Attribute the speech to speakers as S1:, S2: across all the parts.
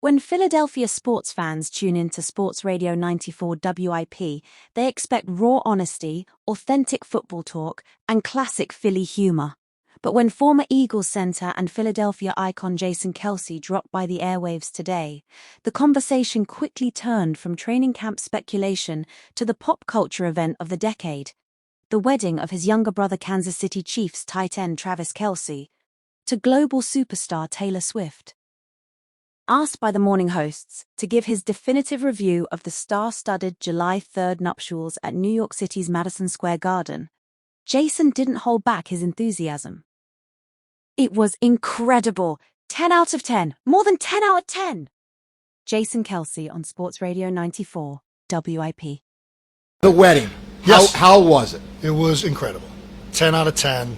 S1: When Philadelphia sports fans tune into Sports Radio 94 WIP, they expect raw honesty, authentic football talk, and classic Philly humor. But when former Eagles center and Philadelphia icon Jason Kelce dropped by the airwaves today, the conversation quickly turned from training camp speculation to the pop culture event of the decade, the wedding of his younger brother Kansas City Chiefs tight end Travis Kelce, to global superstar Taylor Swift. Asked by the morning hosts to give his definitive review of the star-studded July 3rd nuptials at New York City's Madison Square Garden, Jason didn't hold back his enthusiasm. "It was incredible. 10 out of 10. More than 10 out of 10. Jason Kelce on Sports Radio 94, WIP.
S2: The wedding.
S3: Yes.
S2: How was it?
S3: It was incredible. 10 out of 10.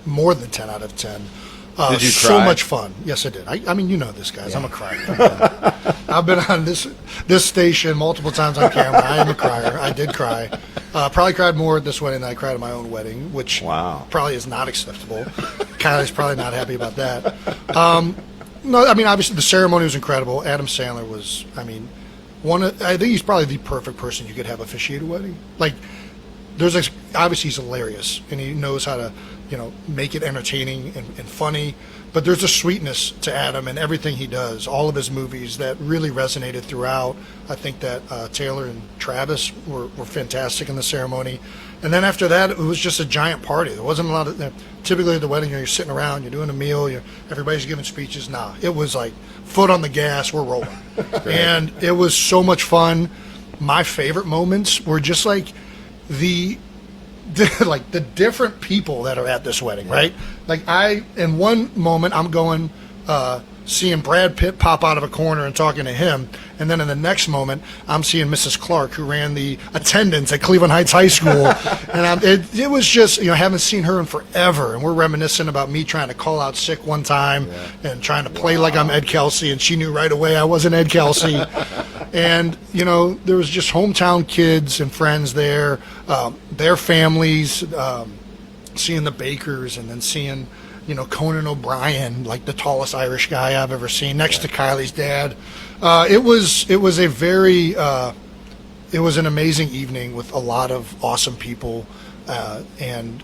S3: More than 10 out of 10.
S2: Did you
S3: so
S2: cry?
S3: much fun. Yes, I did. I mean, you know this, guys. Yeah. I'm a crier. I've been on this station multiple times on camera. I am a crier. I did cry. Probably cried more at this wedding than I cried at my own wedding, which probably is not acceptable. Kylie's probably not happy about that. No, I mean, obviously the ceremony was incredible. Adam Sandler was, I mean, I think he's probably the perfect person you could have officiate a wedding. Like, obviously he's hilarious, and he knows how to, make it entertaining and funny. But there's a sweetness to Adam and everything he does, all of his movies that really resonated throughout. I think that Taylor and Travis were fantastic in the ceremony. And then after that, it was just a giant party. There wasn't a lot of, typically at the wedding, you're sitting around, you're doing a meal, everybody's giving speeches. Nah, it was like foot on the gas, we're rolling. And it was so much fun. My favorite moments were just like the different people that are at this wedding, right? Like in one moment, I'm going, seeing Brad Pitt pop out of a corner and talking to him. And then in the next moment, I'm seeing Mrs. Clark, who ran the attendance at Cleveland Heights High School. And it was just, haven't seen her in forever. And we're reminiscing about me trying to call out sick one time and trying to play like I'm Ed Kelce. And she knew right away I wasn't Ed Kelce. And, there was just hometown kids and friends there, their families, seeing the Bakers, and then seeing, Conan O'Brien, like the tallest Irish guy I've ever seen, next to Kylie's dad. It was an amazing evening with a lot of awesome people, and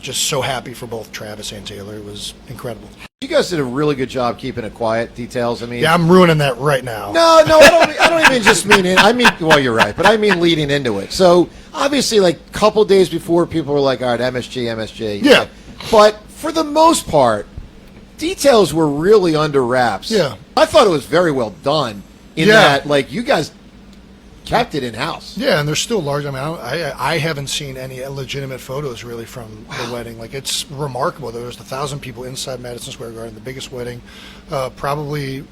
S3: just so happy for both Travis and Taylor. It was incredible.
S2: You guys did a really good job keeping it quiet. Details. I mean,
S3: yeah, I'm ruining that right now.
S2: No, I don't even just mean it. I mean, well, you're right, but I mean leading into it. So obviously, like a couple days before, people were like, "All right, MSG."
S3: Yeah,
S2: but for the most part, details were really under wraps.
S3: Yeah,
S2: I thought it was very well done. In that, like, you guys kept it in house.
S3: Yeah, and they're still large. I mean, I haven't seen any legitimate photos really from the wedding. Like, it's remarkable. There was 1,000 people inside Madison Square Garden, the biggest wedding probably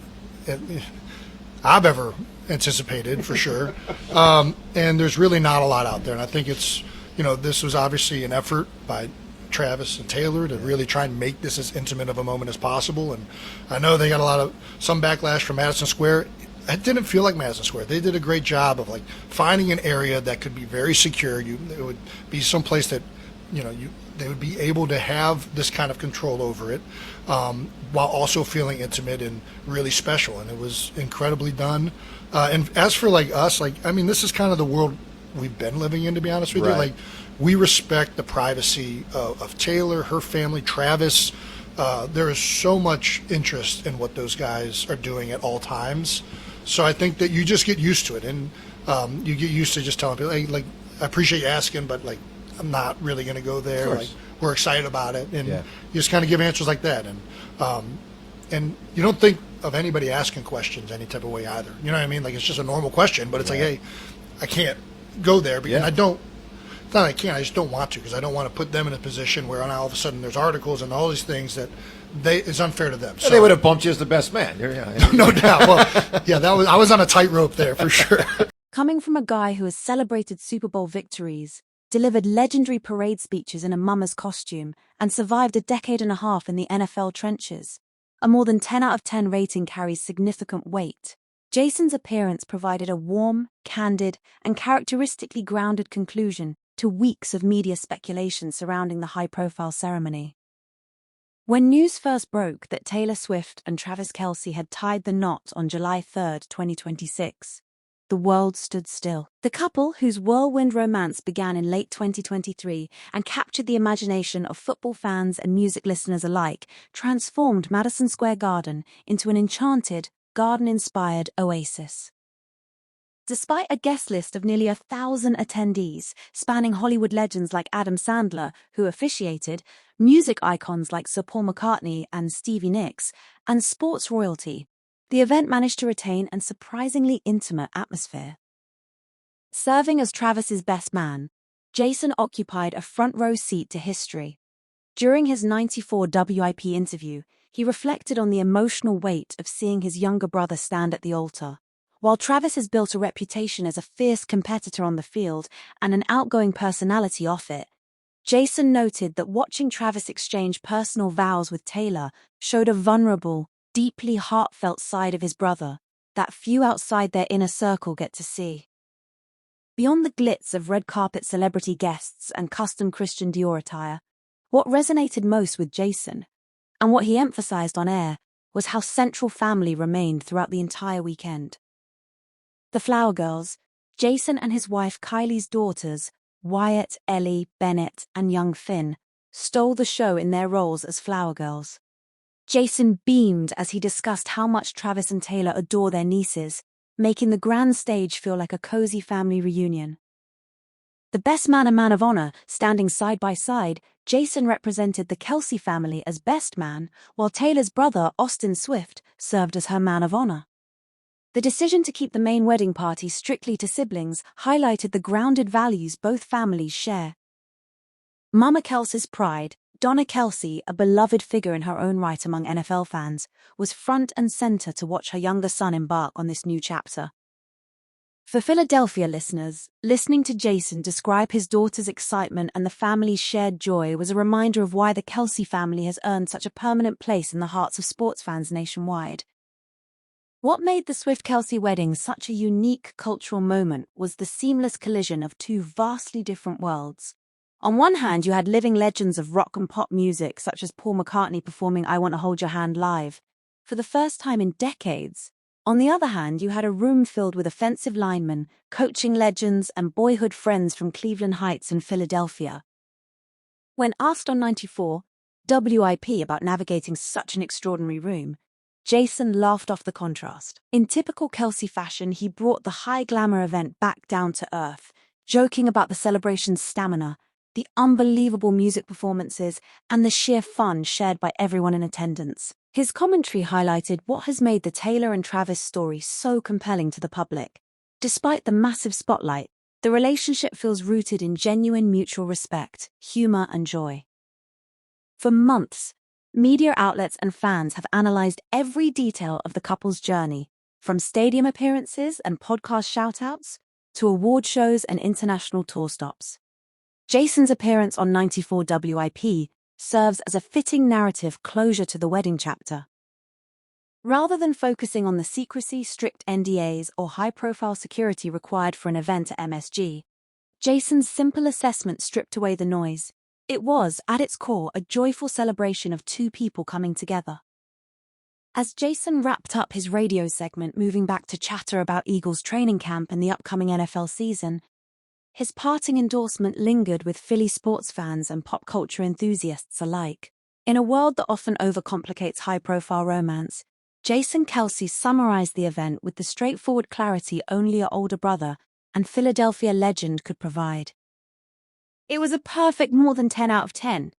S3: I've ever anticipated, for sure. And there's really not a lot out there. And I think it's, this was obviously an effort by Travis and Taylor to really try and make this as intimate of a moment as possible. And I know they got some backlash from Madison Square. It didn't feel like Madison Square. They did a great job of finding an area that could be very secure. It would be someplace that they would be able to have this kind of control over it, while also feeling intimate and really special. And it was incredibly done. And as for us, this is kind of the world we've been living in, to be honest with you. We respect the privacy of Taylor, her family, Travis. There is so much interest in what those guys are doing at all times. So I think that you just get used to it, and you get used to just telling people, hey, I appreciate you asking, but I'm not really going to go there. We're excited about it, and you just kind of give answers like that, and you don't think of anybody asking questions any type of way either. You know what I mean? It's just a normal question, but it's hey, I can't go there because I don't. It's not that I can't. I just don't want to, because I don't want to put them in a position where now all of a sudden there's articles and all these things that it's unfair to them.
S2: So they would have bumped you as the best man.
S3: No doubt. Well, yeah, I was on a tightrope there for sure.
S1: Coming from a guy who has celebrated Super Bowl victories, delivered legendary parade speeches in a mama's costume, and survived a decade and a half in the NFL trenches, a more than 10 out of 10 rating carries significant weight. Jason's appearance provided a warm, candid, and characteristically grounded conclusion to weeks of media speculation surrounding the high-profile ceremony. When news first broke that Taylor Swift and Travis Kelce had tied the knot on July 3, 2026, the world stood still. The couple, whose whirlwind romance began in late 2023 and captured the imagination of football fans and music listeners alike, transformed Madison Square Garden into an enchanted, garden-inspired oasis. Despite a guest list of nearly 1,000 attendees, spanning Hollywood legends like Adam Sandler, who officiated, music icons like Sir Paul McCartney and Stevie Nicks, and sports royalty, the event managed to retain a surprisingly intimate atmosphere. Serving as Travis's best man, Jason occupied a front-row seat to history. During his '94 WIP interview, he reflected on the emotional weight of seeing his younger brother stand at the altar. While Travis has built a reputation as a fierce competitor on the field and an outgoing personality off it, Jason noted that watching Travis exchange personal vows with Taylor showed a vulnerable, deeply heartfelt side of his brother that few outside their inner circle get to see. Beyond the glitz of red carpet celebrity guests and custom Christian Dior attire, what resonated most with Jason, and what he emphasized on air, was how central family remained throughout the entire weekend. The Flower Girls, Jason and his wife Kylie's daughters, Wyatt, Ellie, Bennett, and young Finn, stole the show in their roles as Flower Girls. Jason beamed as he discussed how much Travis and Taylor adore their nieces, making the grand stage feel like a cozy family reunion. The best man and man of honor, standing side by side, Jason represented the Kelce family as best man, while Taylor's brother, Austin Swift, served as her man of honor. The decision to keep the main wedding party strictly to siblings highlighted the grounded values both families share. Mama Kelce's pride, Donna Kelce, a beloved figure in her own right among NFL fans, was front and center to watch her younger son embark on this new chapter. For Philadelphia listeners, listening to Jason describe his daughter's excitement and the family's shared joy was a reminder of why the Kelce family has earned such a permanent place in the hearts of sports fans nationwide. What made the Swift-Kelce wedding such a unique cultural moment was the seamless collision of two vastly different worlds. On one hand, you had living legends of rock and pop music, such as Paul McCartney performing I Want to Hold Your Hand live, for the first time in decades. On the other hand, you had a room filled with offensive linemen, coaching legends, and boyhood friends from Cleveland Heights and Philadelphia. When asked on 94 WIP about navigating such an extraordinary room, Jason laughed off the contrast. In typical Kelce fashion, he brought the high glamour event back down to earth, joking about the celebration's stamina, the unbelievable music performances, and the sheer fun shared by everyone in attendance. His commentary highlighted what has made the Taylor and Travis story so compelling to the public. Despite the massive spotlight, the relationship feels rooted in genuine mutual respect, humor, and joy. For months, media outlets and fans have analyzed every detail of the couple's journey, from stadium appearances and podcast shoutouts to award shows and international tour stops. Jason's appearance on 94 WIP serves as a fitting narrative closure to the wedding chapter. Rather than focusing on the secrecy, strict NDAs, or high-profile security required for an event at MSG, Jason's simple assessment stripped away the noise. It was, at its core, a joyful celebration of two people coming together. As Jason wrapped up his radio segment, moving back to chatter about Eagles training camp and the upcoming NFL season, his parting endorsement lingered with Philly sports fans and pop culture enthusiasts alike. In a world that often overcomplicates high-profile romance, Jason Kelce summarized the event with the straightforward clarity only an older brother and Philadelphia legend could provide. It was a perfect more than 10 out of 10.